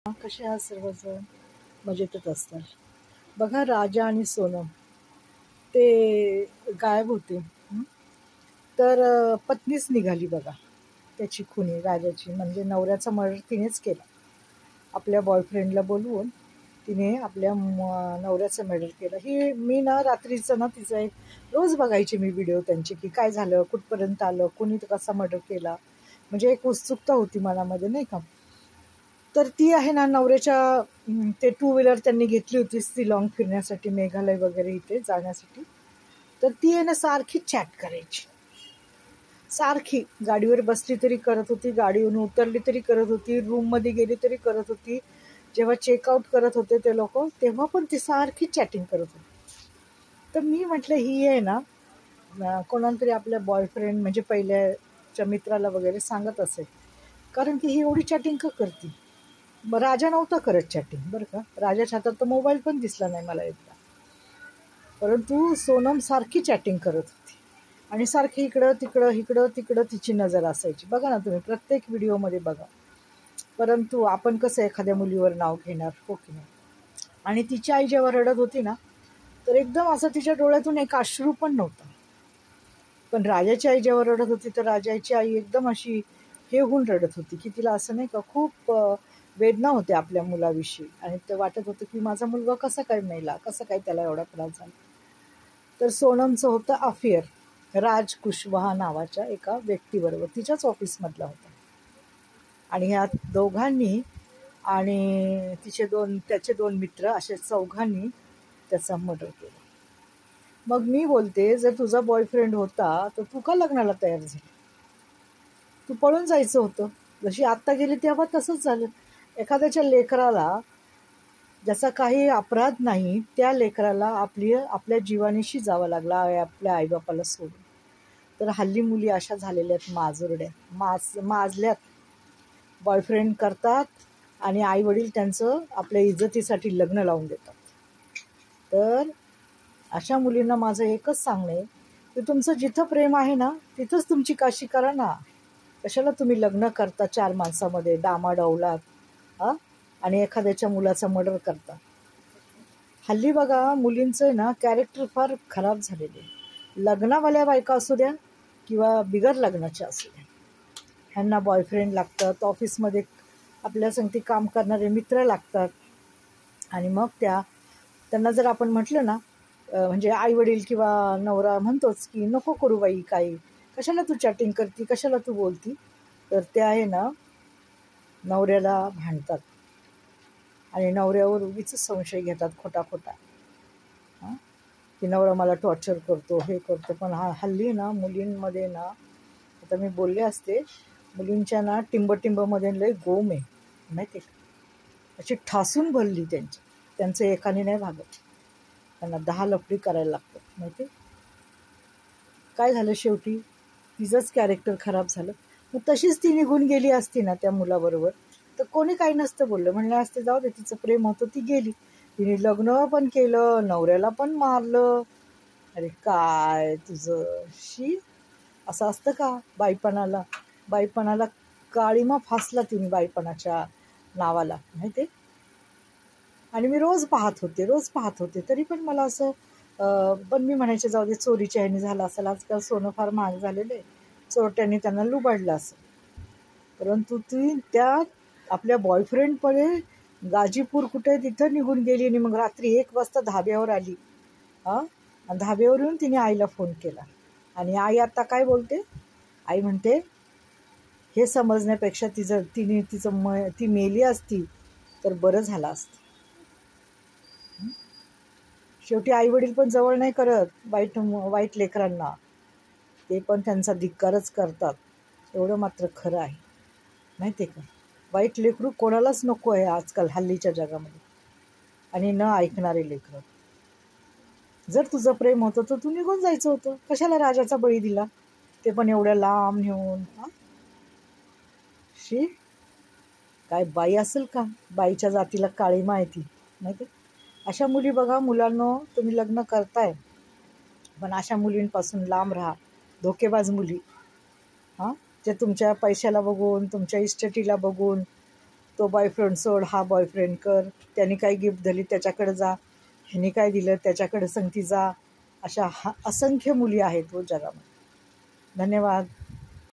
कसे आहात सर्वजण? मजेतच असतात. बघा, राजा आणि सोनम ते गायब होते. तर पत्नीच निघाली बघा त्याची खुनी, राजाची. म्हणजे नवऱ्याचा मर्डर तिनेच केला. आपल्या बॉयफ्रेंडला बोलवून तिने आपल्या नवऱ्याचं मर्डर केलं. ही मी ना रात्रीचं ना तिचा एक रोज बघायचे मी व्हिडिओ त्यांचे, की काय झालं, कुठपर्यंत आलं, कोणी कसा मर्डर केला. म्हणजे एक उत्सुकता होती मनामध्ये, नाही का. तर ती आहे ना नवऱ्याच्या ते टू व्हीलर त्यांनी घेतली होती शिलाँग फिरण्यासाठी, मेघालय वगैरे इथे जाण्यासाठी. तर ती आहे ना सारखी चॅट करायची. सारखी गाडीवर बसली तरी करत होती, गाडीवरून उतरली तरी करत होती, रूममध्ये गेली तरी करत होती. जेव्हा चेकआउट करत होते ते लोक, तेव्हा पण ती सारखी चॅटिंग करत होती. तर मी म्हटलं ही आहे ना कोणाला तरी आपल्या बॉयफ्रेंड म्हणजे पहिल्याच्या मित्राला वगैरे सांगत असेल, कारण की ही एवढी चॅटिंग का करते. राजा नव्हता करत चॅटिंग, बरं का. राजाच्या हातात तर मोबाईल पण दिसला नाही मला एकदा. परंतु सोनम सारखी चॅटिंग करत होती आणि सारखी इकडं तिकडं इकडं तिकडं तिची नजर असायची. बघा ना तुम्ही प्रत्येक व्हिडिओमध्ये बघा. परंतु आपण कसं एखाद्या मुलीवर नाव घेणार, हो की नाही. आणि तिची आई जेव्हा रडत होती ना, तर एकदम असं तिच्या डोळ्यातून एक अश्रू पण नव्हता. पण राजाची आई जेव्हा रडत होती, तर राजाची आई एकदम अशी हे होऊन रडत होती, की तिला असं नाही का खूप वेदना होत्या आपल्या मुलाविषयी. आणि ते वाटत होतं की माझा मुलगा कसा काय मेला, कसं काय त्याला एवढा त्रास झाला. तर सोनमचं होतं अफेअर राज कुशवाहा नावाच्या एका व्यक्तीबरोबर, तिच्याच ऑफिसमधला होता. आणि ह्या दोघांनी आणि त्याचे दोन मित्र असे चौघांनी त्याचा मर्डर केला. मग मी बोलते, जर तुझा बॉयफ्रेंड होता तर तू का लग्नाला तयार झाली? तू पळून जायचं होतं. जशी आत्ता गेली तेव्हा तसंच झालं. एखाद्याच्या लेकराला, ज्याचा काही अपराध नाही, त्या लेकराला आपल्या जीवानीशी जावं लागला आपल्या आईबापाला सोडून. तर हल्ली मुली अशा झालेल्या आहेत, माजुरड्या, माजल्यात. बॉयफ्रेंड करतात आणि आईवडील त्यांचं आपल्या इज्जतीसाठी लग्न लावून देतात. तर अशा मुलींना माझं एकच सांगणं आहे की तुमचं जिथं प्रेम आहे ना, तिथंच तुमची काशी करा ना. कशाला तुम्ही लग्न करता 4 माणसामध्ये डामाडौलात आणि एखाद्याच्या मुलाचा मर्डर करता. हल्ली बघा मुलींचं ना कॅरेक्टर फार खराब झालेले. लग्नावाल्या बायका असू द्या किंवा बिगर लग्नाच्या असू द्या, ह्यांना बॉयफ्रेंड लागतात, ऑफिसमध्ये आपल्या संगती काम करणारे मित्र लागतात. आणि मग त्यांना जर आपण म्हटलं ना, म्हणजे आई वडील किंवा नवरा म्हणतोच की नको करू बाई, काही कशाला तू चॅटिंग करती, कशाला तू बोलती, तर त्या आहे ना नवऱ्याला भांडतात आणि नवऱ्यावर उगीच संशय घेतात खोटा की नवरा मला टॉर्चर करतो, हे करतो. पण हल्ली ना मुलींमध्ये ना, आता मी बोलले असते, मुलींच्या ना टिंबमध्ये लय गोम आहे, माहिती आहे का. अशी ठासून भरली त्यांचं एकाने नाही भागत. त्यांना 10 लफडी करायला लागतात, माहिती. काय झालं शेवटी, तिचंच कॅरेक्टर खराब झालं. मग तशीच ती निघून गेली असती ना त्या मुलाबरोबर, तर कोणी काही नसतं बोललं. म्हणलं असते जाऊ दे, तिचं प्रेम होतं, ती गेली. तिने लग्न पण केलं, नवऱ्याला पण मारलं. अरे काय तुझं शी, असं असतं का बाईपणाला काळीमा फासला तिने बाईपणाच्या नावाला, माहिती. आणि मी रोज पाहत होते तरी पण मला असं पण मी म्हणायचे जाऊ दे, चोरीच्या ह्याने झालं असेल. आजकाल सोनं फार महाग झालेलं आहे, चोरट्यांनी त्यांना लुबाडलं असेल. परंतु ती त्या आपल्या बॉयफ्रेंडकडे गाजीपूर कुठे तिथं निघून गेली आणि मग रात्री 1 वाजता धाब्यावर आली. आणि धाब्यावर येऊन तिने आईला फोन केला. आणि आई आता काय बोलते, आई म्हणते हे समजण्यापेक्षा ती मेली असती तर बरं झालं असतं. शेवटी आई वडील पण जवळ नाही करत वाईट लेकरांना, ते पण त्यांचा धिक्कारच करतात. एवढं मात्र खरं आहे, माहिती आहे का. वाईट लेकरू कोणालाच नको आहे आजकाल हल्लीच्या जगामध्ये. आणि न ऐकणारे लेकरं. जर तुझं प्रेम होतं तर तू निघून जायचं होतं. कशाला राजाचा बळी दिला, ते पण एवढ्या लांब नेऊन. शी, काय बाई असेल का, बाईच्या जातीला काळीमा आहे ती, माहिती. अशा मुली बघा, मुलांनो तुम्ही लग्न करताय पण अशा मुलींपासून लांब राहा. धोकेबाज मुली, जे तुमच्या पैशाला बघून, तुमच्या इस्टेटीला बघून तो बॉयफ्रेंड सोड, हा बॉयफ्रेंड कर, त्याने काय गिफ्ट दिली त्याच्याकडे जा, ह्याने काय दिलं त्याच्याकडे संगती जा. अशा असंख्य मुली आहेत जगामध्ये. धन्यवाद.